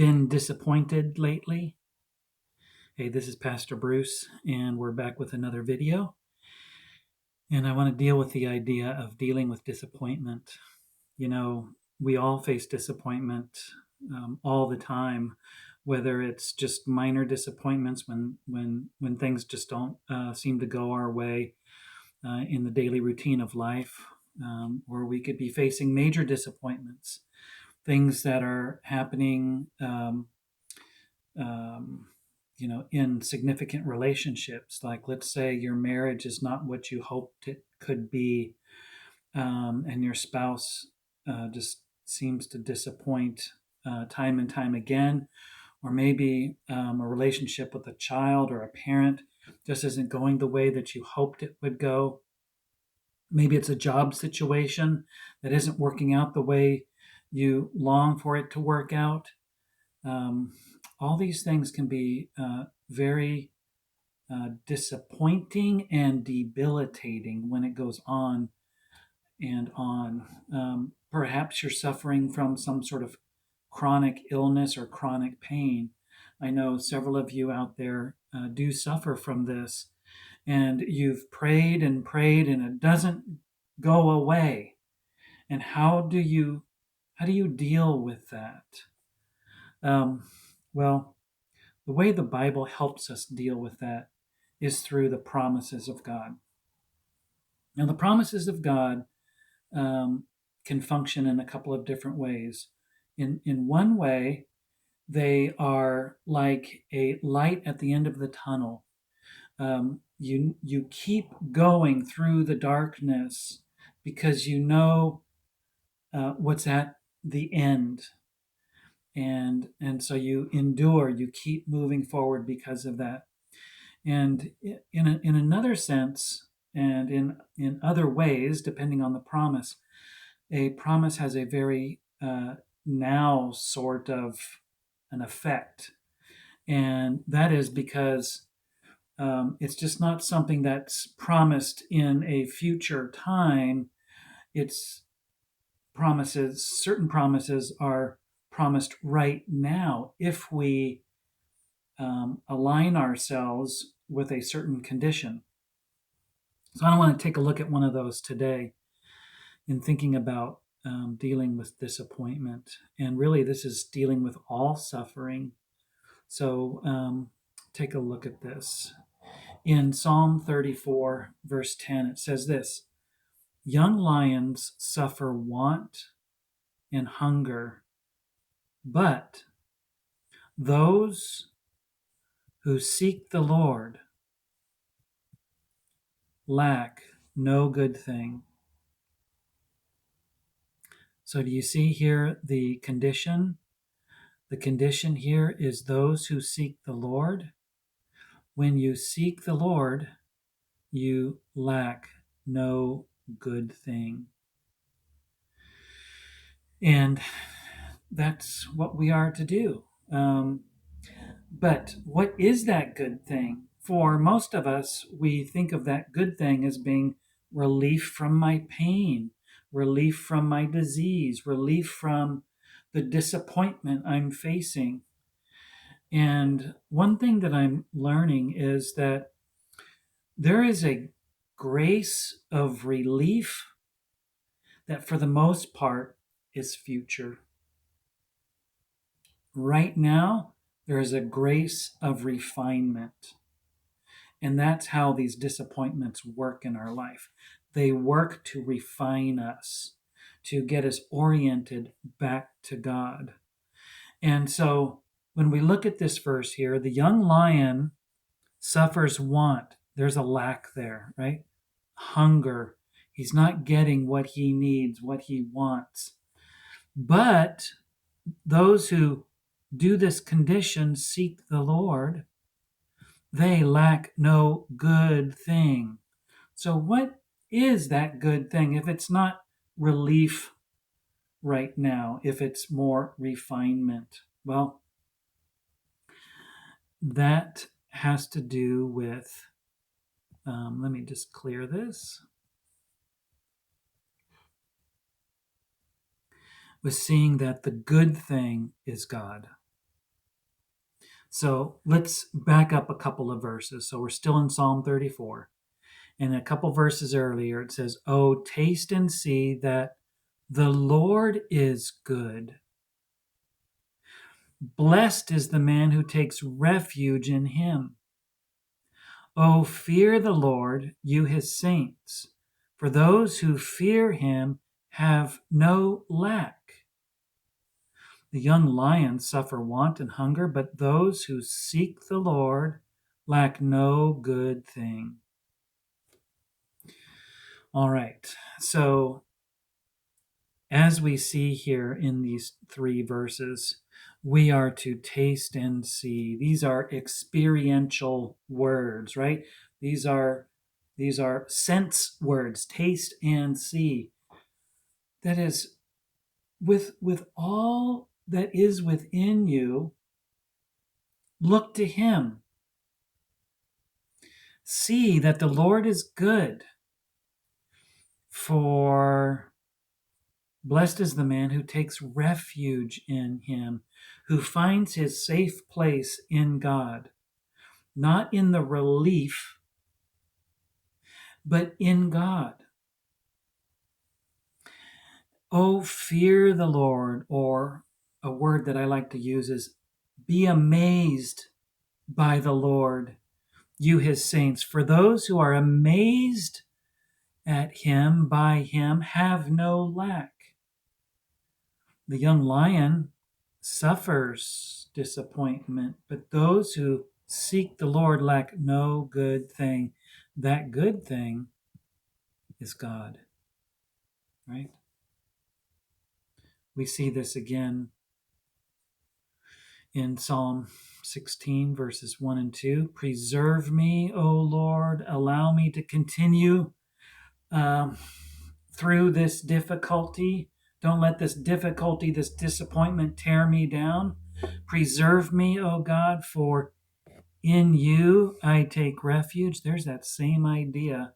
been disappointed lately? Hey, this is Pastor Bruce, and we're back with another video. And I want to deal with the idea of dealing with disappointment. You know, we all face disappointment all the time, whether it's just minor disappointments when things just don't seem to go our way in the daily routine of life, or we could be facing major disappointments, things that are happening. Um, in significant relationships, like let's say your marriage is not what you hoped it could be, and your spouse just seems to disappoint time and time again, or maybe a relationship with a child or a parent just isn't going the way that you hoped it would go. Maybe it's a job situation that isn't working out the way you long for it to work out. Um, all these things can be very disappointing and debilitating when it goes on and on. Perhaps you're suffering from some sort of chronic illness or chronic pain. I know several of you out there do suffer from this, and you've prayed and prayed, and it doesn't go away. And how do you deal with that? Um, well, the way the Bible helps us deal with that is through the promises of God. Now, the promises of God um, can function in a couple of different ways. In one way, they are like a light at the end of the tunnel. You keep going through the darkness because you know what's at the end, and so you endure. You keep moving forward because of that. And in another sense, and in other ways, depending on the promise, a promise has a very now sort of an effect. And that is because it's just not something that's promised in a future time. It's certain promises are promised right now if we align ourselves with a certain condition. So I want to take a look at one of those today in thinking about dealing with disappointment. And really, this is dealing with all suffering. So take a look at this. In Psalm 34, verse 10, it says this: Young lions suffer want and hunger, but those who seek the Lord lack no good thing. So, do you see here the condition? The condition here is those who seek the Lord. When you seek the Lord, you lack no good thing. And that's what we are to do. But what is that good thing? For most of us, we think of that good thing as being relief from my pain, relief from my disease, relief from the disappointment I'm facing. And one thing that I'm learning is that there is a grace of relief that, for the most part, is future. Right now, there is a grace of refinement. And that's how these disappointments work in our life. They work to refine us, to get us oriented back to God. And so when we look at this verse here, the young lion suffers want. There's a lack there, right? Hunger. He's not getting what he needs, what he wants. But those who do this condition seek the Lord, they lack no good thing. So, what is that good thing if it's not relief right now, if it's more refinement? Well, that has to do with, let me just clear this, with seeing that the good thing is God. So let's back up a couple of verses. So we're still in Psalm 34. And a couple verses earlier, it says, "Oh, taste and see that the Lord is good. Blessed is the man who takes refuge in him. Oh, fear the Lord, you his saints, for those who fear him have no lack. The young lions suffer want and hunger, but those who seek the Lord lack no good thing." All right. So, as we see here in these three verses, we are to taste and see. These are experiential words, right? These are sense words, taste and see. That is, with all that is within you, look to him. See that the Lord is good. For blessed is the man who takes refuge in him, who finds his safe place in God, not in the relief, but in God. Oh, fear the Lord, or a word that I like to use is be amazed by the Lord, you his saints. For those who are amazed at him, by him, have no lack. The young lion suffers disappointment, but those who seek the Lord lack no good thing. That good thing is God, right? We see this again in Psalm 16, verses 1 and 2. Preserve me, O Lord. Allow me to continue through this difficulty. Don't let this difficulty, this disappointment tear me down. Preserve me, O God, for in you I take refuge. There's that same idea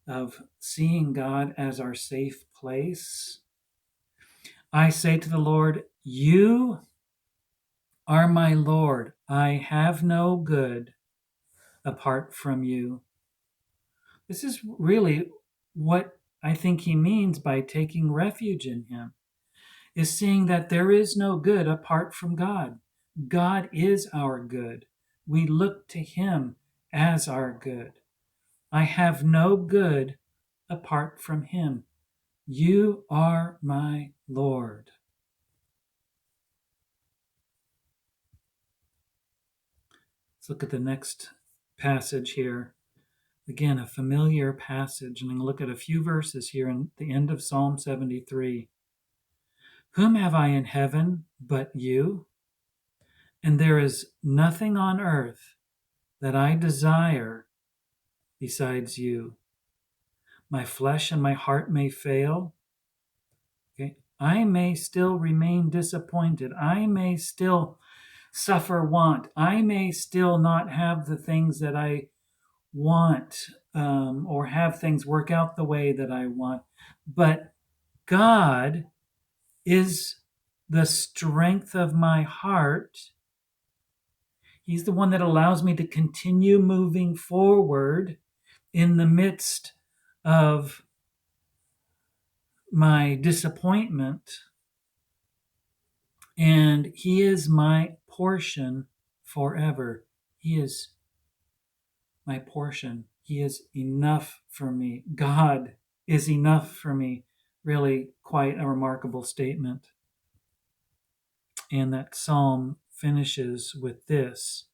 of seeing God as our safe place. I say to the Lord, you are my Lord. I have no good apart from you. This is really what I think he means by taking refuge in him, is seeing that there is no good apart from God. God is our good. We look to him as our good. I have no good apart from him. You are my Lord. Let's look at the next passage here. Again, a familiar passage, and I'm going to look at a few verses here in the end of Psalm 73. Whom have I in heaven but you? And there is nothing on earth that I desire besides you. My flesh and my heart may fail. Okay? I may still remain disappointed. I may still suffer want. I may still not have the things that I want, or have things work out the way that I want. But God is the strength of my heart. He's the one that allows me to continue moving forward in the midst of my disappointment. And he is my portion forever. He is my portion. He is enough for me. God is enough for me. Really quite a remarkable statement. And that psalm finishes with this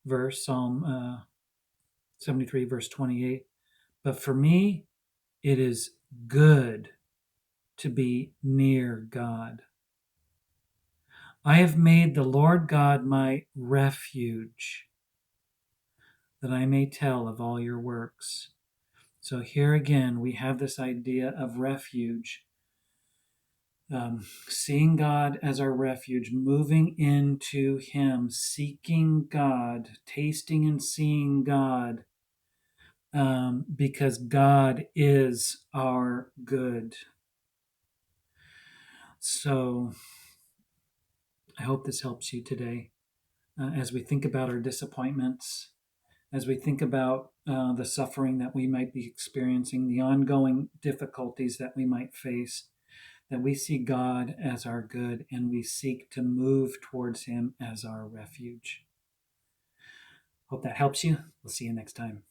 verse, Psalm 73, verse 28. But for me, it is good to be near God. I have made the Lord God my refuge, that I may tell of all your works. So here again, we have this idea of refuge. Seeing God as our refuge, moving into him, seeking God, tasting and seeing God, because God is our good. So I hope this helps you today. as we think about our disappointments, as we think about the suffering that we might be experiencing, the ongoing difficulties that we might face, that we see God as our good and we seek to move towards Him as our refuge. Hope that helps you. We'll see you next time.